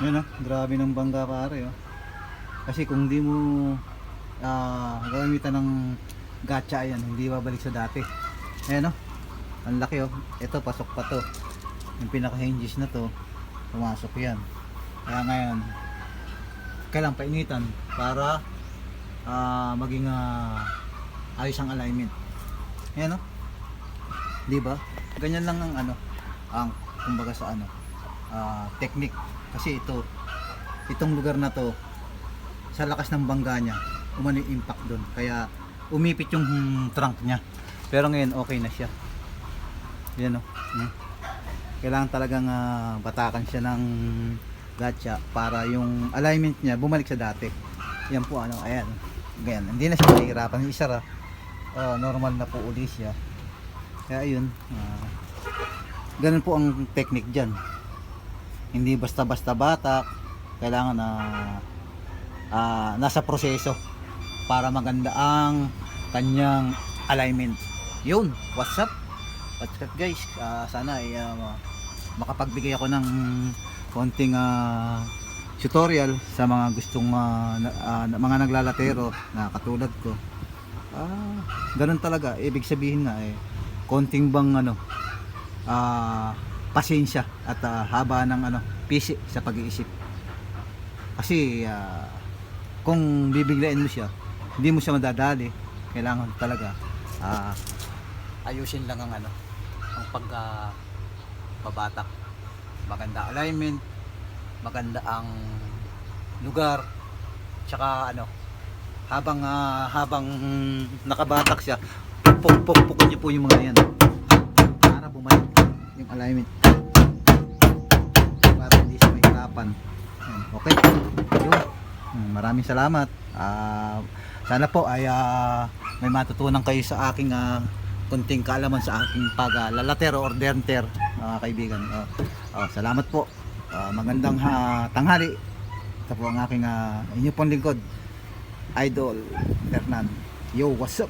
Yun grabe ng bangga pare Kasi kung di mo gamitan ng gacha yan, hindi babalik sa dati. Ayan ang laki Ito pasok pa to. Yung pinaka hinges na to, pumasok yan. Kaya ngayon, kailangan painitan para maging ayos ang alignment. Ayan di ba? Ganyan lang ang ang kumbaga sa technique. Kasi itong lugar na to, sa lakas ng bangga niya, umano yung impact doon. Kaya umipit yung trunk niya. Pero ngayon okay na siya. Yan kailangan talagang batakan siya ng gacha para yung alignment niya bumalik sa dati. Yan po ayan. Ganyan. Hindi na siya mahirapan isara. Normal na po uli siya. Kaya yun, ganun po ang technique dyan. Hindi basta-basta batak. Kailangan nasa proseso para maganda ang kanyang alignment. Yun, what's up guys, sana ay makapagbigay ako ng konting tutorial sa mga gustong mga naglalatero na katulad ko. Ganun talaga, ibig sabihin nga konting bang pasensya at haba ng pisi sa pag-iisip. Kasi kung bibiglain mo siya, hindi mo siya madadali. Kailangan talaga ayusin lang ang pagbabatak. Maganda alignment, maganda ang lugar, tsaka habang nakabatak siya, pukpukin niyo po yung mga yan para bumalik yung alignment, para hindi siya mahirapan. Okay, maraming salamat. Sana po ay may matutunan kayo sa aking kunting kaalaman sa aking paglalatero or denter, mga kaibigan. Salamat po. Magandang tanghali. Ito po ang aking inyo pong lingkod, Idol Hernan. Yo, what's up?